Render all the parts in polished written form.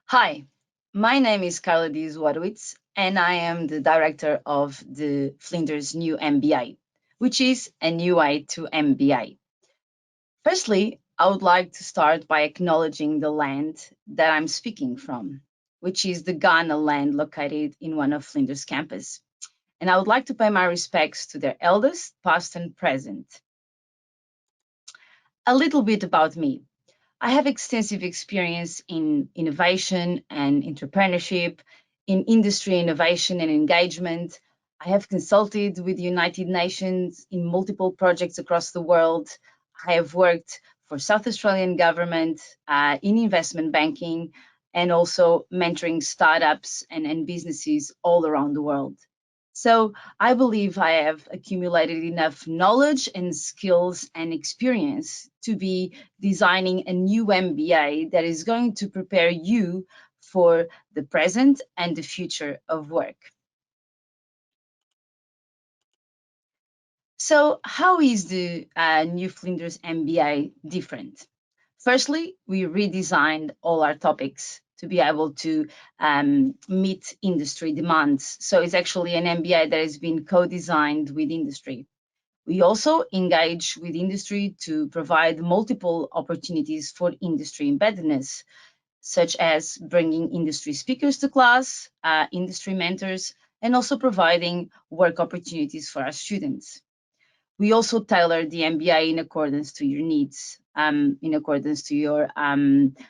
Hi, my name is Carla Wadewitz, and I am the director of the Flinders new MBA, which is a new way to MBA. Firstly, I would like to start by acknowledging the land that I'm speaking from, which is the Ghana land located in one of Flinders campus. And I would like to pay my respects to their elders, past and present. A little bit about me. I have extensive experience in innovation and entrepreneurship, in industry innovation and engagement. I have consulted with the United Nations in multiple projects across the world. I have worked for South Australian government in investment banking and also mentoring startups and businesses all around the world. So I believe I have accumulated enough knowledge and skills and experience to be designing a new MBA that is going to prepare you for the present and the future of work. So how is the new Flinders MBA different? Firstly, we redesigned all our topics to be able to meet industry demands. So it's actually an MBA that has been co-designed with industry. We also engage with industry to provide multiple opportunities for industry embeddedness, such as bringing industry speakers to class, industry mentors, and also providing work opportunities for our students. We also tailor the MBA in accordance to your needs, in accordance to your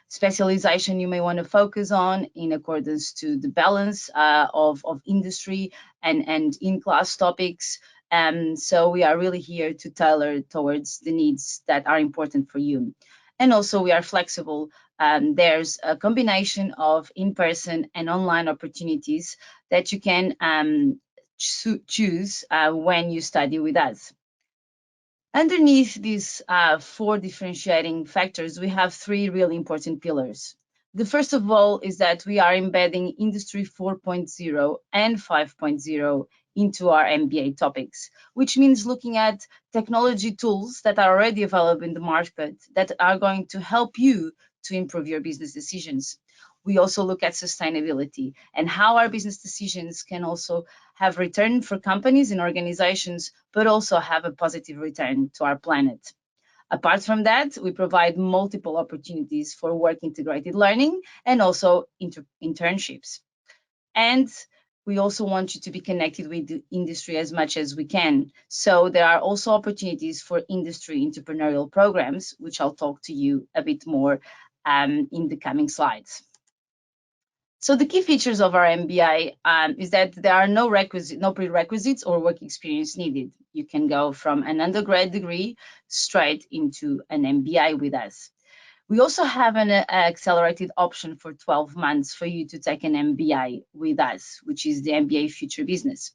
specialization you may want to focus on, in accordance to the balance of industry and in-class topics. So we are really here to tailor towards the needs that are important for you. And also we are flexible. There's a combination of in-person and online opportunities that you can choose when you study with us. Underneath these four differentiating factors, we have three really important pillars. The first of all is that we are embedding Industry 4.0 and 5.0 into our MBA topics, which means looking at technology tools that are already available in the market that are going to help you to improve your business decisions. We also look at sustainability and how our business decisions can also have return for companies and organizations, but also have a positive return to our planet. Apart from that, we provide multiple opportunities for work integrated learning and also internships. And we also want you to be connected with the industry as much as we can. So there are also opportunities for industry entrepreneurial programs, which I'll talk to you a bit more in the coming slides. So the key features of our MBA is that there are no prerequisites or work experience needed. You can go from an undergrad degree straight into an MBA with us. We also have an accelerated option for 12 months for you to take an MBA with us, which is the MBA Future Business.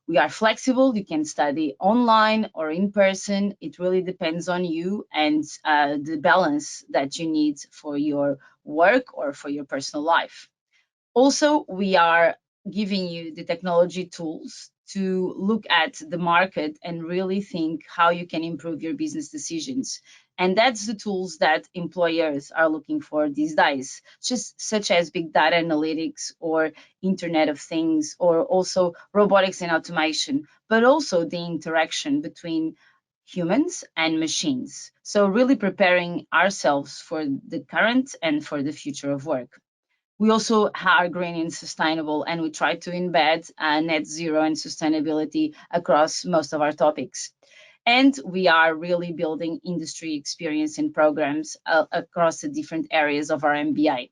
We are flexible. You can study online or in person. It really depends on you and the balance that you need for your work or for your personal life. Also, we are giving you the technology tools to look at the market and really think how you can improve your business decisions. And that's the tools that employers are looking for these days, just such as big data analytics or Internet of Things, or also robotics and automation, but also the interaction between humans and machines. So really preparing ourselves for the current and for the future of work. We also are green and sustainable, and we try to embed net zero and sustainability across most of our topics. And we are really building industry experience and programs across the different areas of our MBA.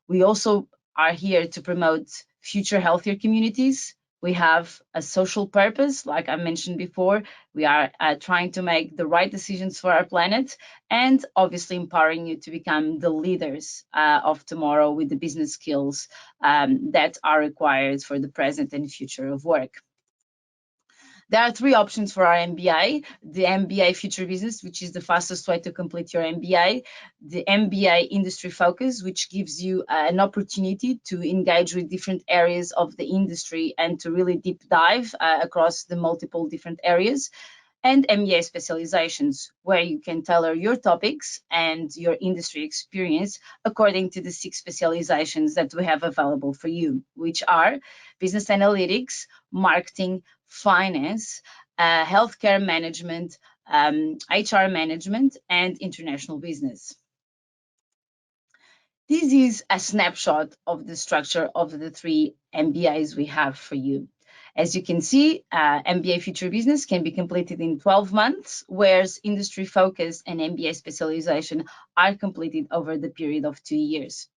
We also are here to promote future healthier communities. We have a social purpose, like I mentioned before. We are trying to make the right decisions for our planet and obviously empowering you to become the leaders of tomorrow with the business skills that are required for the present and future of work. There are three options for our MBA: the MBA Future Business, which is the fastest way to complete your MBA; the MBA Industry Focus, which gives you an opportunity to engage with different areas of the industry and to really deep dive across the multiple different areas; and MBA specializations, where you can tailor your topics and your industry experience according to the 6 specializations that we have available for you, which are business analytics, marketing, finance, healthcare management, HR management, and international business. This is a snapshot of the structure of the 3 MBAs we have for you. As you can see, MBA Future Business can be completed in 12 months, whereas industry focus and MBA specialization are completed over the period of 2 years.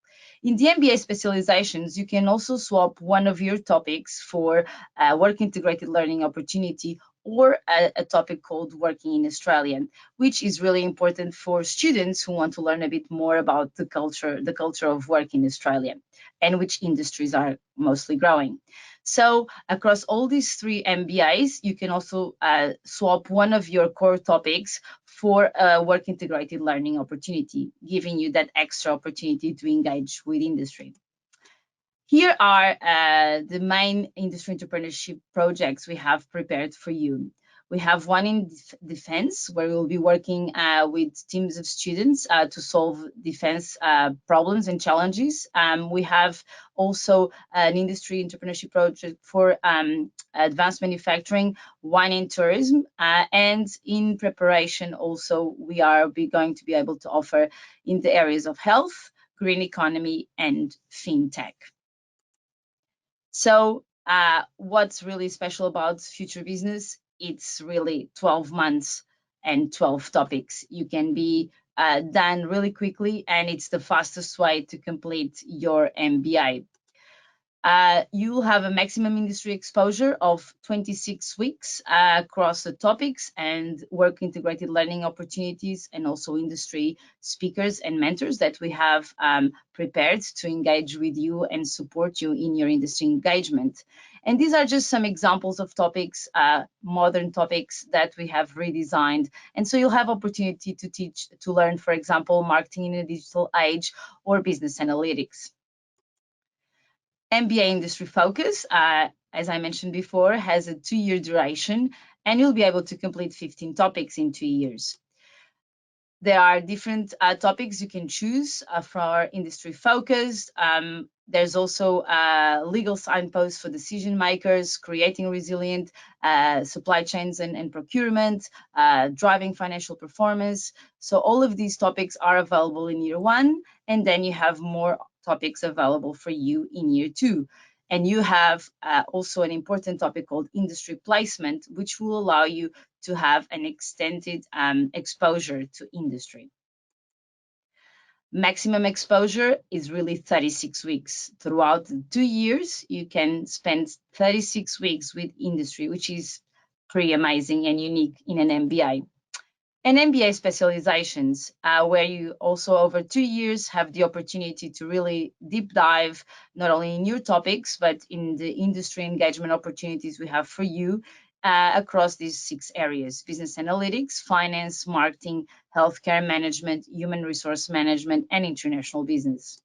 In the MBA specializations, you can also swap one of your topics for a work integrated learning opportunity or a topic called Working in Australia, which is really important for students who want to learn a bit more about the culture of work in Australia and which industries are mostly growing. So across all these 3 MBAs, you can also swap one of your core topics for a work integrated learning opportunity, giving you that extra opportunity to engage with industry. Here are the main industry entrepreneurship projects we have prepared for you. We have one in defense, where we'll be working with teams of students to solve defense problems and challenges. We have also an industry entrepreneurship project for advanced manufacturing, wine and tourism, and in preparation also we are going to be able to offer in the areas of health, green economy, and fintech. So what's really special about Future Business? It's really 12 months and 12 topics. You can be done really quickly, and it's the fastest way to complete your MBA. You will have a maximum industry exposure of 26 weeks across the topics and work integrated learning opportunities, and also industry speakers and mentors that we have prepared to engage with you and support you in your industry engagement. And these are just some examples of topics, modern topics that we have redesigned. And so you'll have opportunity to learn, for example, marketing in a digital age or business analytics. MBA industry focus, as I mentioned before, has a 2-year duration, and you'll be able to complete 15 topics in 2 years. There are different topics you can choose for industry focus. There's also legal signposts for decision makers, creating resilient supply chains and procurement, driving financial performance. So all of these topics are available in year 1, and then you have more topics available for you in year 2. And you have also an important topic called industry placement, which will allow you to have an extended exposure to industry. Maximum exposure is really 36 weeks. Throughout the 2 years, you can spend 36 weeks with industry, which is pretty amazing and unique in an MBA. And MBA specializations, where you also over 2 years have the opportunity to really deep dive, not only in your topics, but in the industry engagement opportunities we have for you across these 6 areas: business analytics, finance, marketing, healthcare management, human resource management, and international business.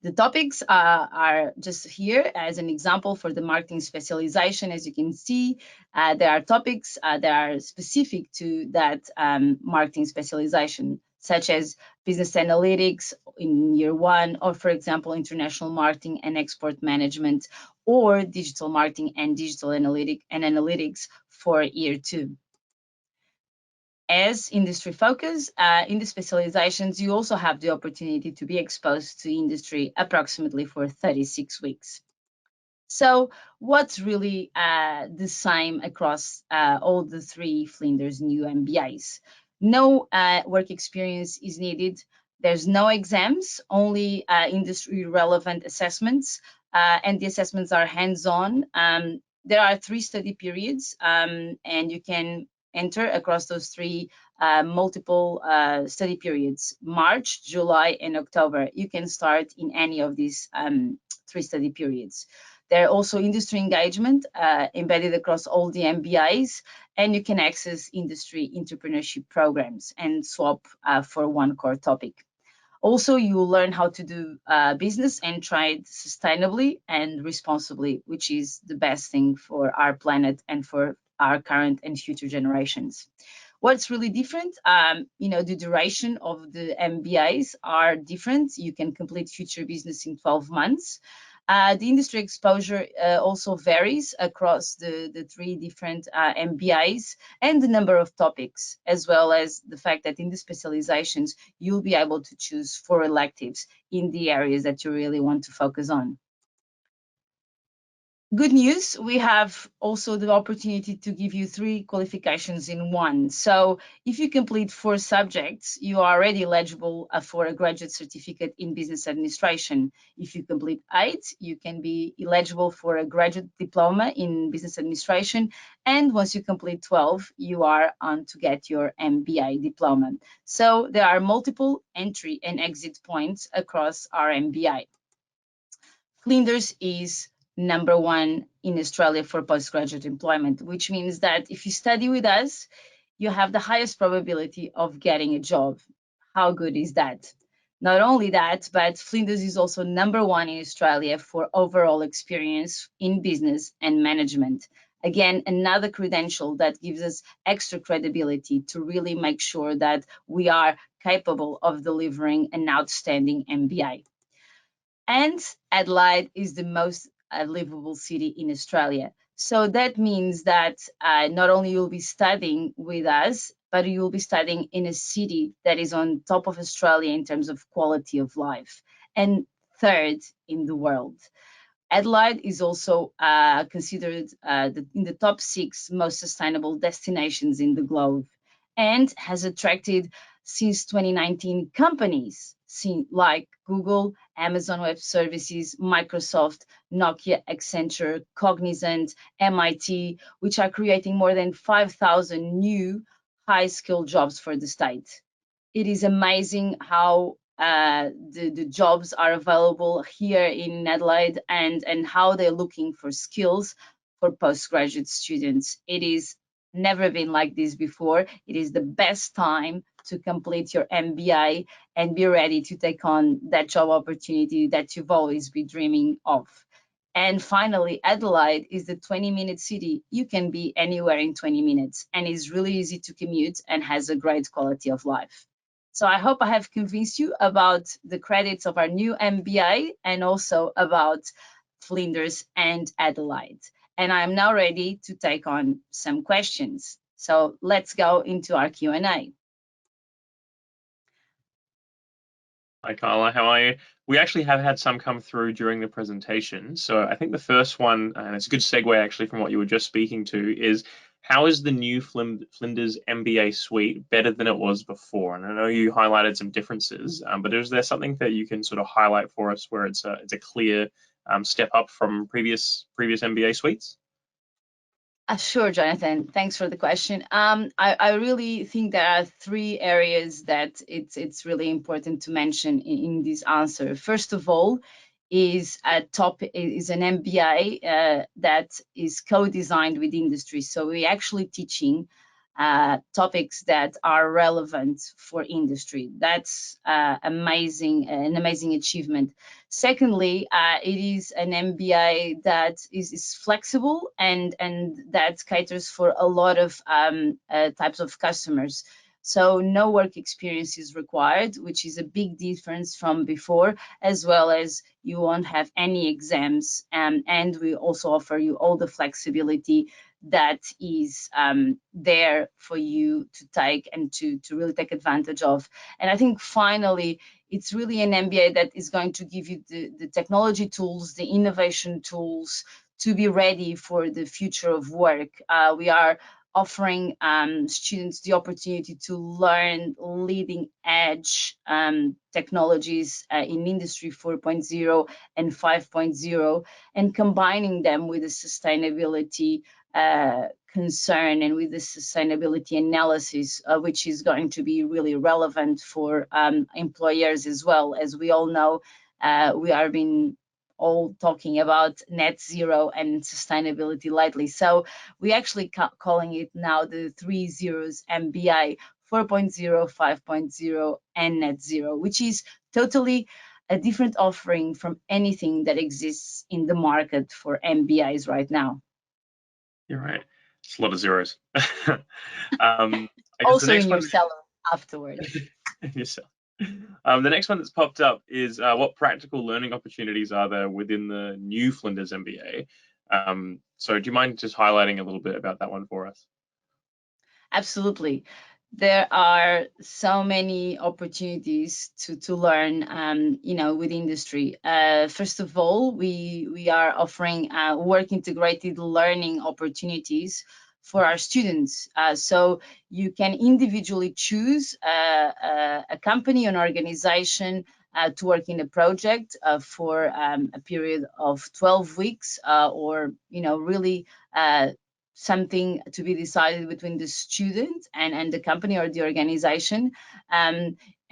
The topics are just here as an example for the marketing specialization. As you can see, there are topics that are specific to that marketing specialization, such as business analytics in year 1, or for example, international marketing and export management, or digital marketing and digital analytics for year 2. As industry focus, in the specializations, you also have the opportunity to be exposed to industry approximately for 36 weeks. So what's really the same across all the 3 Flinders new MBAs? No work experience is needed. There's no exams, only industry relevant assessments, and the assessments are hands-on. There are 3 study periods, and you can enter across those 3 multiple study periods: March, July, and October. You can start in any of these 3 study periods. There are also industry engagement embedded across all the MBAs, and you can access industry entrepreneurship programs and swap for one core topic. Also, you will learn how to do business and trade sustainably and responsibly, which is the best thing for our planet and for our current and future generations. What's really different, the duration of the MBAs are different. You can complete future business in 12 months. The industry exposure also varies across the three different MBAs, and the number of topics, as well as the fact that in the specializations, you'll be able to choose 4 electives in the areas that you really want to focus on. Good news, we have also the opportunity to give you 3 qualifications in one. So if you complete 4 subjects, you are already eligible for a graduate certificate in business administration. If you complete 8, you can be eligible for a graduate diploma in business administration. And once you complete 12, you are on to get your MBA diploma. So there are multiple entry and exit points across our MBA. Flinders is #1 in Australia for postgraduate employment, which means that if you study with us, you have the highest probability of getting a job. How good is that? Not only that, but Flinders is also #1 in Australia for overall experience in business and management. Again, another credential that gives us extra credibility to really make sure that we are capable of delivering an outstanding MBA. And Adelaide is the most livable city in Australia. So that means that not only you'll be studying with us, but you'll be studying in a city that is on top of Australia in terms of quality of life, and 3rd in the world. Adelaide is also considered in the top 6 most sustainable destinations in the globe, and has attracted since 2019 companies like Google, Amazon Web Services, Microsoft, Nokia, Accenture, Cognizant, MIT, which are creating more than 5,000 new high-skilled jobs for the state. It is amazing how the jobs are available here in Adelaide, and how they're looking for skills for postgraduate students. It is never been like this before. It is the best time to complete your MBA and be ready to take on that job opportunity that you've always been dreaming of. And finally, Adelaide is the 20-minute city. You can be anywhere in 20 minutes, and is really easy to commute and has a great quality of life. So I hope I have convinced you about the credits of our new MBA, and also about Flinders and Adelaide. And I'm now ready to take on some questions. So let's go into our Q&A. Hi, Carla. How are you? We actually have had some come through during the presentation. So I think the first one, and it's a good segue actually from what you were just speaking to, is how is the new Flinders MBA suite better than it was before? And I know you highlighted some differences, but is there something that you can sort of highlight for us where it's a clear step up from previous MBA suites? Sure, Jonathan. Thanks for the question. I really think there are 3 areas that it's really important to mention in this answer. First of all, is an MBA that is co-designed with industry. So we're actually teaching topics that are relevant for industry. That's an amazing achievement. Secondly, it is an MBA that is flexible and that caters for a lot of types of customers. So no work experience is required, which is a big difference from before, as well as you won't have any exams. And we also offer you all the flexibility that is there for you to take and to really take advantage of. And I think finally, it's really an MBA that is going to give you the technology tools, the innovation tools to be ready for the future of work. We are offering students the opportunity to learn leading edge technologies in Industry 4.0 and 5.0, and combining them with the sustainability concern and with the sustainability analysis, which is going to be really relevant for employers as well. As we all know, we are being all talking about net zero and sustainability lately. So we actually calling it now the 3 zeros MBA, 4.0, 5.0, and net zero, which is totally a different offering from anything that exists in the market for MBAs right now. You're right. It's a lot of zeros. I guess the Also next in your one, salary afterwards. yes. The next one that's popped up is what practical learning opportunities are there within the new Flinders MBA? So do you mind just highlighting a little bit about that one for us? Absolutely. There are so many opportunities to learn, with industry. First of all, we are offering work integrated learning opportunities for our students. So you can individually choose a company, an organization to work in a project for a period of 12 weeks, or really something to be decided between the student and the company or the organization.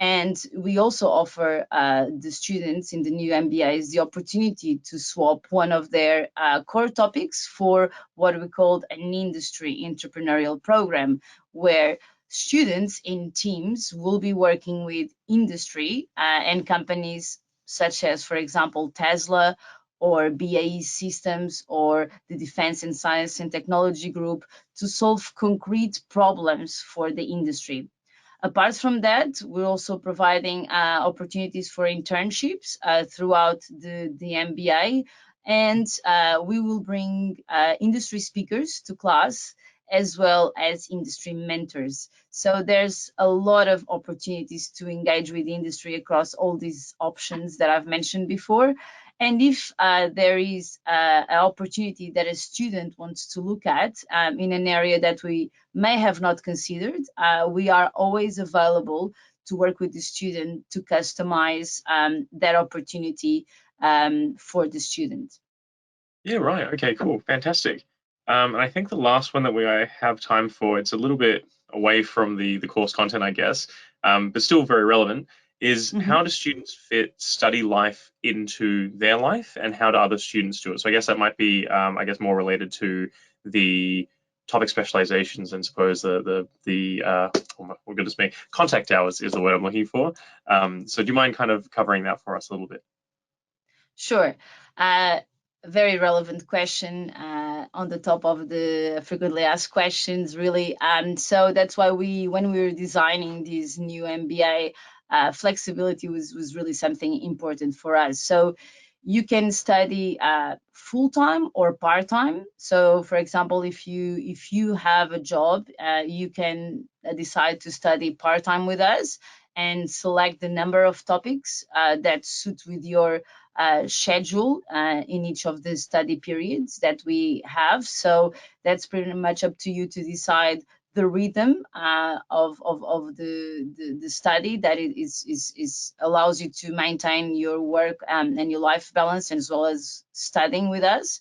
And we also offer the students in the new MBAs the opportunity to swap one of their core topics for what we call an industry entrepreneurial program, where students in teams will be working with industry and companies such as, for example, Tesla or BAE Systems or the Defense and Science and Technology Group to solve concrete problems for the industry. Apart from that, we're also providing opportunities for internships throughout the MBA, and we will bring industry speakers to class as well as industry mentors. So there's a lot of opportunities to engage with industry across all these options that I've mentioned before. And if there is an opportunity that a student wants to look at in an area that we may have not considered, we are always available to work with the student to customize that opportunity for the student. Yeah, right. Okay, cool. Fantastic. And I think the last one that we have time for, it's a little bit away from the course content, I guess, but still very relevant, is Mhm. how do students fit study life into their life and how do other students do it? So I guess that might be, I guess, more related to the topic specializations and suppose oh my goodness me, contact hours is the word I'm looking for. So do you mind kind of covering that for us a little bit? Sure. Uh, Very relevant question on the top of the frequently asked questions, really. So that's why when we were designing this new MBA, flexibility was really something important for us. So you can study full time or part time. So, for example, if you have a job, you can decide to study part time with us and select the number of topics that suit with your schedule in each of the study periods that we have. So that's pretty much up to you to decide the rhythm of the study that it is allows you to maintain your work and your life balance as well as studying with us.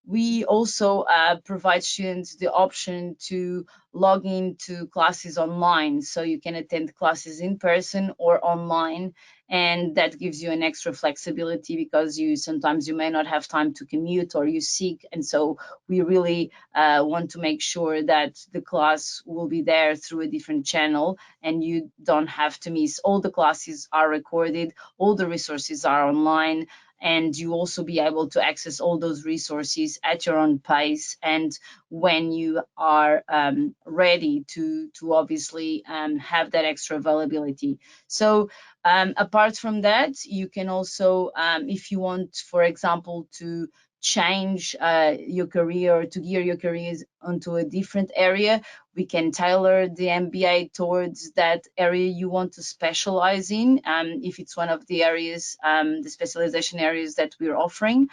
We also provide students the option to log into classes online, so you can attend classes in person or online, and that gives you an extra flexibility because sometimes you may not have time to commute or you seek, and so we really want to make sure that the class will be there through a different channel and you don't have to miss. All the classes are recorded, all the resources are online, and you also be able to access all those resources at your own pace and when you are ready to obviously have that extra availability. So apart from that, you can also, if you want, for example, to change your career or to gear your careers onto a different area, we can tailor the MBA towards that area you want to specialize in. If it's one of the areas, the specialization areas that we're offering.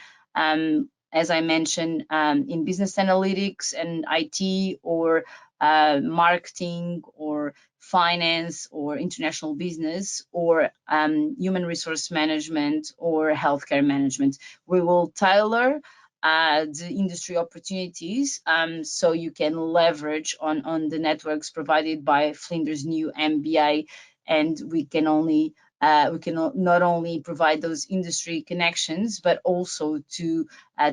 As I mentioned, in business analytics and IT or marketing or finance or international business or human resource management or healthcare management. We will tailor the industry opportunities so you can leverage on the networks provided by Flinders new MBA, and we can not only provide those industry connections, but also to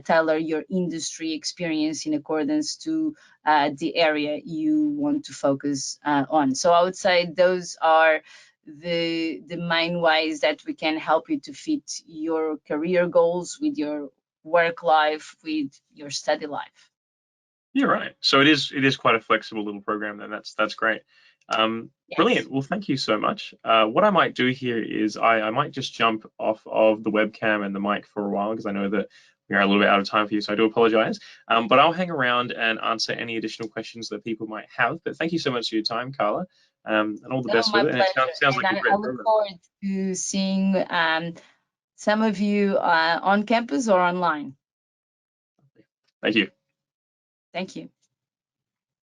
tailor your industry experience in accordance to the area you want to focus on. So I would say those are the main ways that we can help you to fit your career goals with your work life, with your study life. Yeah, right. So it is quite a flexible little program then. That's great. Yes. Brilliant. Well, thank you so much. What I might do here is I might just jump off of the webcam and the mic for a while because I know that we are a little bit out of time for you, so I do apologize. But I'll hang around and answer any additional questions that people might have. But thank you so much for your time, Carla, and all the No, best with my it. And it pleasure. sounds And like a I great look program. forward to seeing some of you on campus or online. Thank you. Thank you.